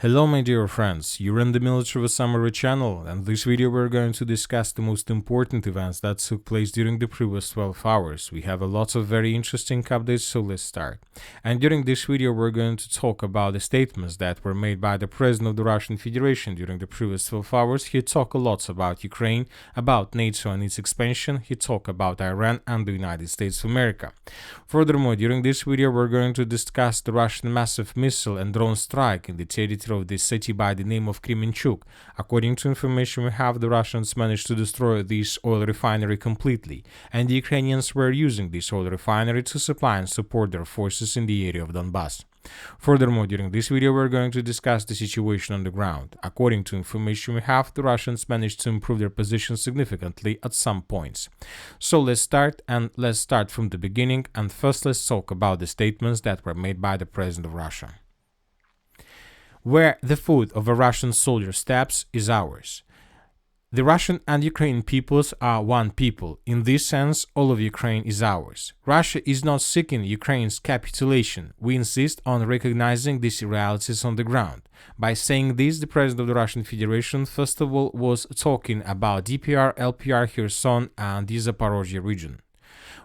Hello my dear friends, you're in the Military Summary channel, and in this video we're going to discuss the most important events that took place during the previous 12 hours. We have a lot of very interesting updates, so let's start. And during this video we're going to talk about the statements that were made by the President of the Russian Federation during the previous 12 hours. He talked a lot about Ukraine, about NATO and its expansion. He talked about Iran and the United States of America. Furthermore, during this video we're going to discuss the Russian massive missile and drone strike in the territory of this city by the name of Kremenchuk. According to information we have, the Russians managed to destroy this oil refinery completely, and the Ukrainians were using this oil refinery to supply and support their forces in the area of Donbass. Furthermore, during this video we're going to discuss the situation on the ground. According to information we have, the Russians managed to improve their position significantly at some points. So let's start from the beginning, and first let's talk about the statements that were made by the President of Russia. Where the foot of a Russian soldier steps is ours. The Russian and Ukrainian peoples are one people. In this sense, all of Ukraine is ours. Russia is not seeking Ukraine's capitulation. We insist on recognizing these realities on the ground. By saying this, the President of the Russian Federation first of all was talking about DPR, LPR, Kherson and the Zaporozhye region.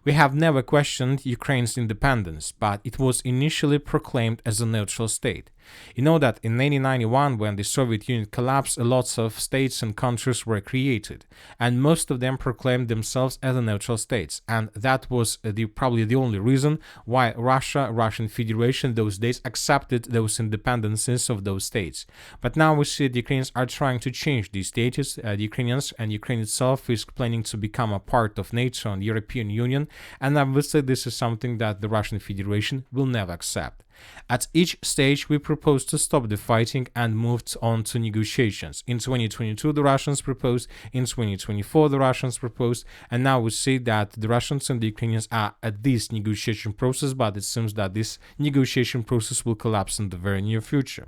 We have never questioned Ukraine's independence, but it was initially proclaimed as a neutral state. You know that in 1991, when the Soviet Union collapsed, lots of states and countries were created, and most of them proclaimed themselves as neutral states, and that was probably the only reason why Russian Federation those days accepted those independences of those states. But now we see the Ukrainians are trying to change these status. The Ukrainians and Ukraine itself is planning to become a part of NATO and the European Union, and obviously this is something that the Russian Federation will never accept. At each stage, we proposed to stop the fighting and moved on to negotiations. In 2022, the Russians proposed, in 2024, the Russians proposed, and now we see that the Russians and the Ukrainians are at this negotiation process, but it seems that this negotiation process will collapse in the very near future.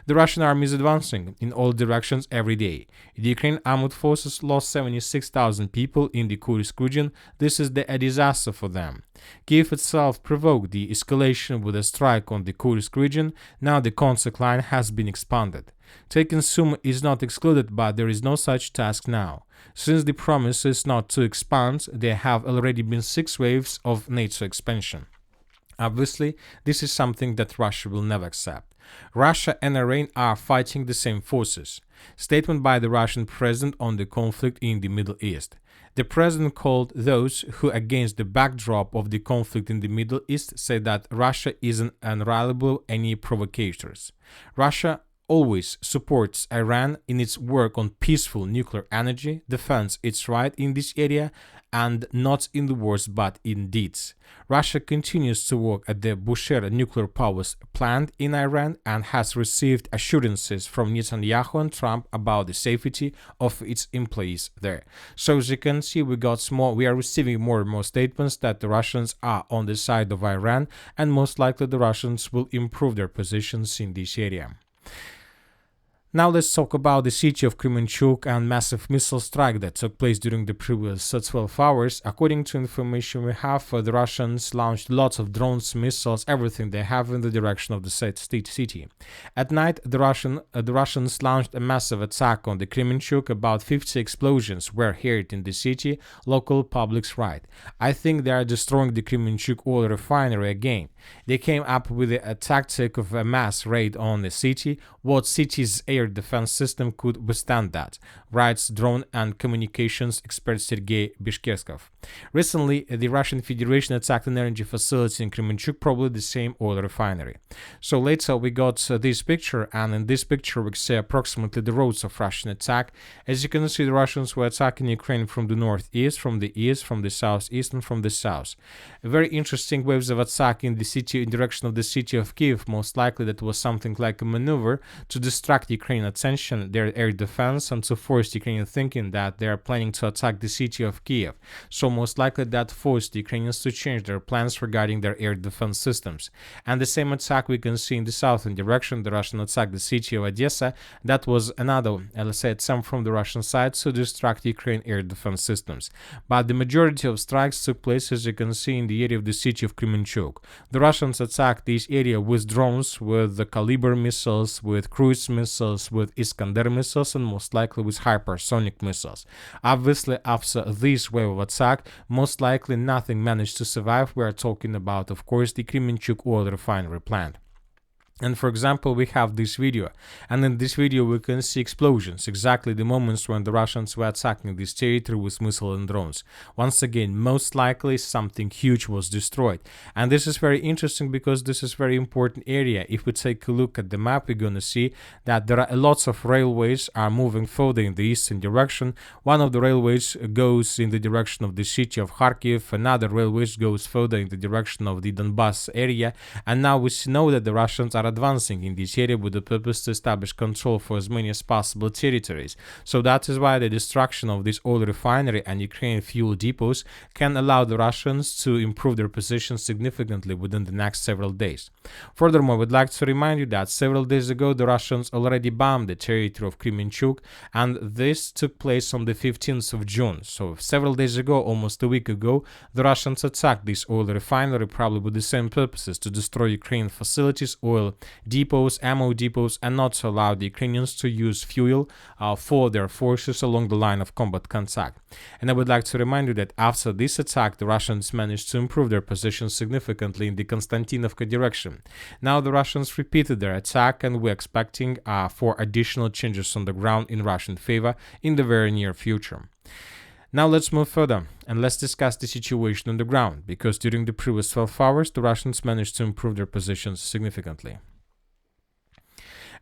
The Russian army is advancing in all directions every day. The Ukrainian armed forces lost 76,000 people in the Kursk region. This is a disaster for them. Kiev itself provoked the escalation with a strike on the Kursk region. Now the Konsk line has been expanded. Taking Sumy is not excluded, but there is no such task now. Since the promise is not to expand, there have already been 6 waves of NATO expansion. Obviously, this is something that Russia will never accept. Russia and Iran are fighting the same forces. Statement by the Russian president on the conflict in the Middle East. The president called those who, against the backdrop of the conflict in the Middle East, say that Russia isn't unreliable any provocators. Russia always supports Iran in its work on peaceful nuclear energy, defends its right in this area, and not in the words but in deeds. Russia continues to work at the Bushehr nuclear power plant in Iran and has received assurances from Netanyahu and Trump about the safety of its employees there. So as you can see, we are receiving more and more statements that the Russians are on the side of Iran, and most likely the Russians will improve their positions in this area. Now let's talk about the city of Kremenchuk and massive missile strike that took place during the previous 12 hours. According to information we have, the Russians launched lots of drones, missiles, everything they have in the direction of the city. At night, the Russians launched a massive attack on the Kremenchuk. About 50 explosions were heard in the city, local publics write. I think they are destroying the Kremenchuk oil refinery again. They came up with a tactic of a mass raid on the city. What city's air defense system could withstand that, writes drone and communications expert Sergei Bishkeskov. Recently, the Russian Federation attacked an energy facility in Kremenchuk, probably the same oil refinery. So later we got this picture, and in this picture we see approximately the roads of Russian attack. As you can see, the Russians were attacking Ukraine from the northeast, from the east, from the southeast, and from the south. Very interesting waves of attack in the city in direction of the city of Kiev. Most likely that was something like a maneuver to distract Ukraine Ukrainian attention their air defense and to force Ukrainian thinking that they are planning to attack the city of Kiev. So most likely that forced the Ukrainians to change their plans regarding their air defense systems. And the same attack we can see in the southern direction. The Russian attacked the city of Odessa. That was another, let's say, attempt from the Russian side to distract Ukraine air defense systems. But the majority of strikes took place, as you can see, in the area of the city of Kremenchuk. The Russians attacked this area with drones, with the Caliber missiles, with cruise missiles, with Iskander missiles, and most likely with hypersonic missiles. Obviously, after this wave of attack, most likely nothing managed to survive. We are talking about, of course, the Kremenchuk oil refinery plant. And for example, we have this video, and in this video we can see explosions, exactly the moments when the Russians were attacking this territory with missiles and drones. Once again, most likely something huge was destroyed. And this is very interesting because this is a very important area. If we take a look at the map, we're going to see that there are lots of railways are moving further in the eastern direction. One of the railways goes in the direction of the city of Kharkiv, another railway goes further in the direction of the Donbass area, and now we know that the Russians are advancing in this area with the purpose to establish control for as many as possible territories. So that is why the destruction of this oil refinery and Ukrainian fuel depots can allow the Russians to improve their position significantly within the next several days. Furthermore, we'd like to remind you that several days ago the Russians already bombed the territory of Kremenchuk, and this took place on the 15th of June. So several days ago, almost a week ago, the Russians attacked this oil refinery, probably with the same purposes, to destroy Ukrainian facilities, oil depots, ammo depots, and not to allow the Ukrainians to use fuel for their forces along the line of combat contact. And I would like to remind you that after this attack, the Russians managed to improve their position significantly in the Konstantinovka direction. Now the Russians repeated their attack, and we're expecting for additional changes on the ground in Russian favor in the very near future. Now let's move further and let's discuss the situation on the ground, because during the previous 12 hours the Russians managed to improve their positions significantly.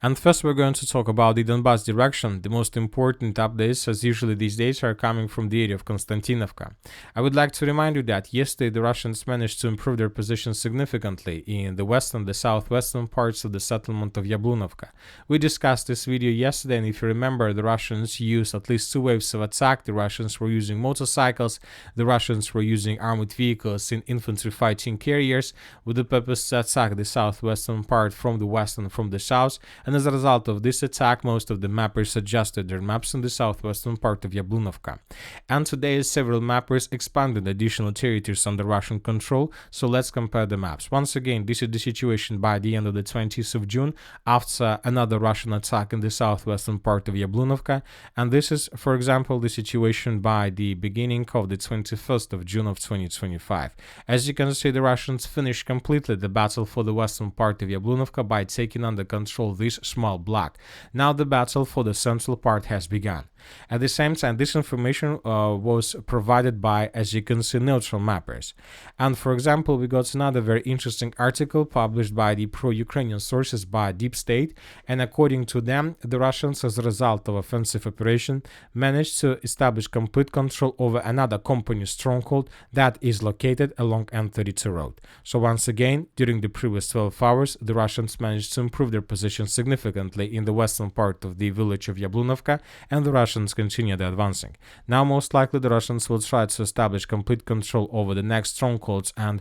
And first we're going to talk about the Donbass direction. The most important updates, as usually these days, are coming from the area of Konstantinovka. I would like to remind you that yesterday the Russians managed to improve their position significantly in the western, the southwestern parts of the settlement of Yablunovka. We discussed this video yesterday, and if you remember, the Russians used at least two waves of attack. The Russians were using motorcycles, the Russians were using armored vehicles in infantry fighting carriers with the purpose to attack the southwestern part from the west and from the south. And as a result of this attack, most of the mappers adjusted their maps in the southwestern part of Yablunovka. And today, several mappers expanded additional territories under Russian control, so let's compare the maps. Once again, this is the situation by the end of the 20th of June, after another Russian attack in the southwestern part of Yablunovka, and this is, for example, the situation by the beginning of the 21st of June of 2025. As you can see, the Russians finished completely the battle for the western part of Yablunovka by taking under control this small block. Now the battle for the central part has begun. At the same time, this information was provided by, as you can see, neutral mappers. And for example, we got another very interesting article published by the pro-Ukrainian sources by Deep State, and according to them, the Russians, as a result of offensive operation, managed to establish complete control over another company stronghold that is located along N32 road. So once again, during the previous 12 hours, the Russians managed to improve their position significantly in the western part of the village of Yablunovka, and the Russians continued advancing. Now most likely the Russians will try to establish complete control over the next strongholds and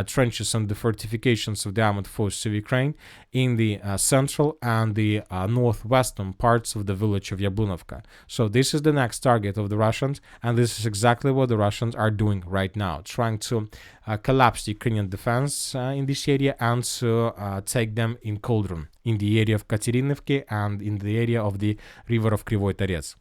trenches and the fortifications of the armed forces of Ukraine in the central and the northwestern parts of the village of Yablunovka. So this is the next target of the Russians, and this is exactly what the Russians are doing right now, trying to collapse the Ukrainian defense in this area and to take them in cauldron in the area of Katerinivki and in the area of the river of Kryvyi Torets.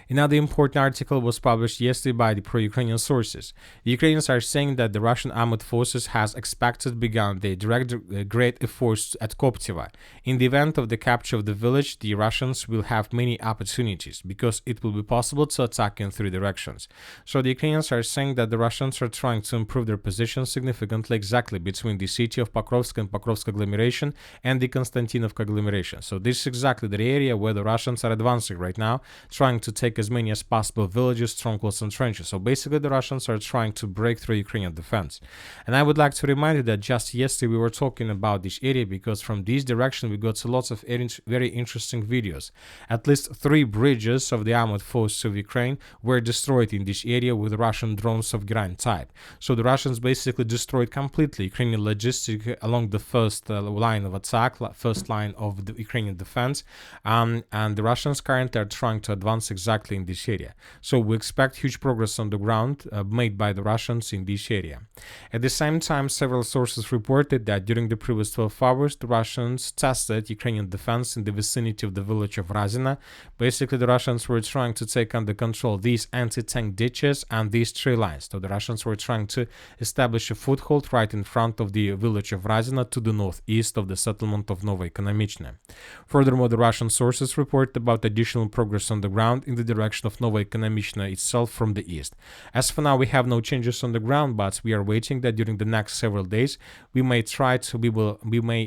Another important article was published yesterday by the pro-Ukrainian sources. The Ukrainians are saying that the Russian armed forces has expected begun their great efforts at Koptiva. In the event of the capture of the village, the Russians will have many opportunities because it will be possible to attack in three directions. So the Ukrainians are saying that the Russians are trying to improve their position significantly exactly between the city of Pokrovsk and Pokrovsk agglomeration and the Konstantinovka agglomeration. So this is exactly the area where the Russians are advancing right now, trying trying to take as many as possible villages, strongholds, and trenches. So basically, the Russians are trying to break through Ukrainian defense. And I would like to remind you that just yesterday we were talking about this area because from this direction we got lots of very interesting videos. At least 3 bridges of the armored forces of Ukraine were destroyed in this area with Russian drones of Gran type. So the Russians basically destroyed completely Ukrainian logistics along the first line of attack, first line of the Ukrainian defense, and the Russians currently are trying to advance exactly in this area. So we expect huge progress on the ground made by the Russians in this area. At the same time, several sources reported that during the previous 12 hours, the Russians tested Ukrainian defense in the vicinity of the village of Razina. Basically, the Russians were trying to take under control these anti-tank ditches and these tree lines. So the Russians were trying to establish a foothold right in front of the village of Razina to the northeast of the settlement of Novaya Ekonomichne. Furthermore, the Russian sources report about additional progress on the ground in the direction of Novaya Ekonomichne itself from the east. As for now, we have no changes on the ground, but we are waiting that during the next several days we may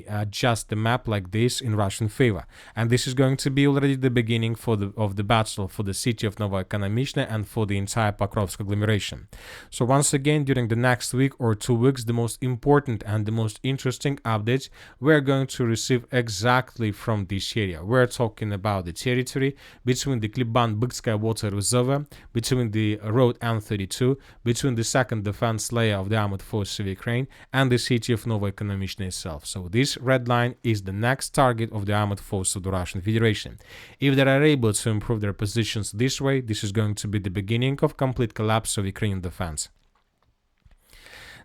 adjust the map like this in Russian favor, and this is going to be already the beginning of the battle for the city of Novaya Ekonomichne and for the entire Pokrovsk agglomeration. So once again, during the next week or 2 weeks, the most important and the most interesting updates we're going to receive exactly from this area. We're talking about the territory between the Kliban-Bykskaya water reservoir, between the road N32, between the second defense layer of the armored forces of Ukraine and the city of Novaya Ekonomichne itself. So this red line is the next target of the armored forces of the Russian Federation. If they are able to improve their positions this way, this is going to be the beginning of complete collapse of Ukrainian defense.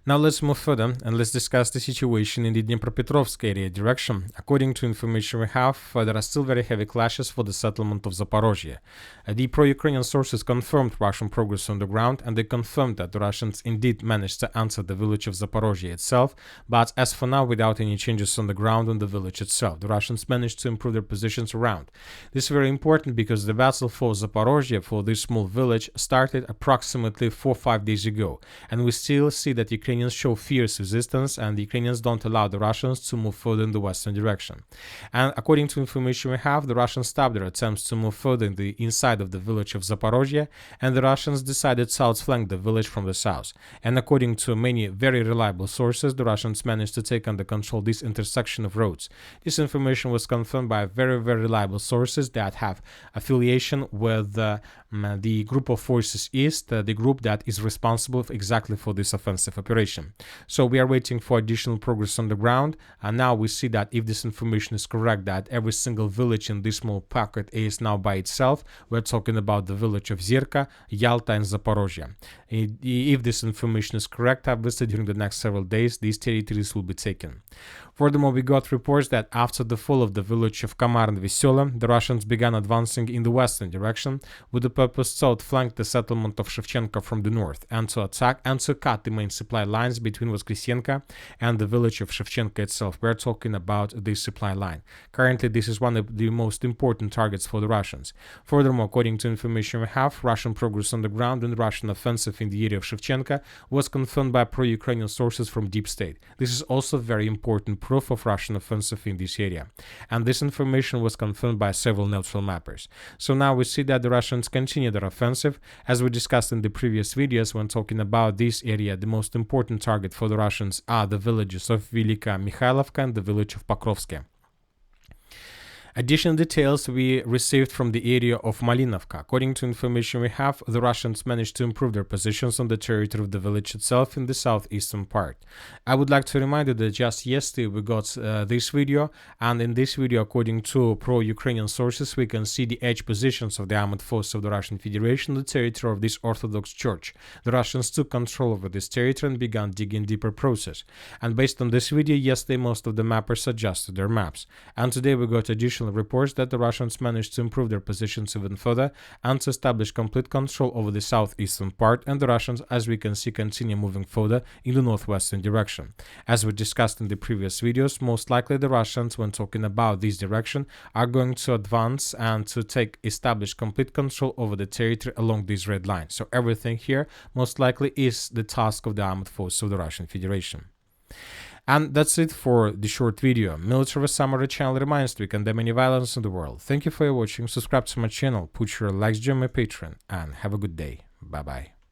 Now let's move further and let's discuss the situation in the Dnipropetrovsk area direction. According to information we have, there are still very heavy clashes for the settlement of Zaporozhye. The pro-Ukrainian sources confirmed Russian progress on the ground, and they confirmed that the Russians indeed managed to enter the village of Zaporozhye itself, but as for now without any changes on the ground on the village itself. The Russians managed to improve their positions around. This is very important because the battle for Zaporozhye, for this small village, started approximately 4 or 5 days ago, and we still see that Ukrainians show fierce resistance, and the Ukrainians don't allow the Russians to move further in the western direction. And according to information we have, the Russians stopped their attempts to move further in the inside of the village of Zaporozhye, and the Russians decided to outflank the village from the south. And according to many very reliable sources, the Russians managed to take under control this intersection of roads. This information was confirmed by very reliable sources that have affiliation with the group of forces East, the group that is responsible exactly for this offensive operation. So we are waiting for additional progress on the ground, and now we see that if this information is correct, that every single village in this small pocket is now by itself. We're talking about the village of Zirka, Yalta, and Zaporozhye. If this information is correct, obviously during the next several days these territories will be taken. Furthermore, we got reports that after the fall of the village of Kamar and Vesela, the Russians began advancing in the western direction with the purpose to outflank the settlement of Shevchenko from the north and to attack and to cut the main supply lines between Voskresenka and the village of Shevchenko itself. We're talking about this supply line. Currently, this is one of the most important targets for the Russians. Furthermore, according to information we have, Russian progress on the ground and Russian offensive in the area of Shevchenko was confirmed by pro-Ukrainian sources from Deep State. This is also very important proof of Russian offensive in this area, and this information was confirmed by several neutral mappers. So now we see that the Russians continue their offensive. As we discussed in the previous videos when talking about this area, the most important target for the Russians are the villages of Velika Mikhailovka and the village of Pokrovsk. Additional details we received from the area of Malinovka. According to information we have, the Russians managed to improve their positions on the territory of the village itself in the southeastern part. I would like to remind you that just yesterday we got this video, and in this video, according to pro-Ukrainian sources, we can see the edge positions of the armored forces of the Russian Federation on the territory of this Orthodox church. The Russians took control over this territory and began digging deeper process. And based on this video, yesterday most of the mappers adjusted their maps. And today we got additional reports that the Russians managed to improve their positions even further and to establish complete control over the southeastern part, and the Russians, as we can see, continue moving further in the northwestern direction. As we discussed in the previous videos, most likely the Russians, when talking about this direction, are going to advance and to establish complete control over the territory along this red line. So everything here most likely is the task of the armed forces of the Russian Federation. And that's it for the short video. Military Summary channel reminds we condemn any violence in the world. Thank you for watching, subscribe to my channel, put your likes, join my Patreon, and have a good day. Bye bye.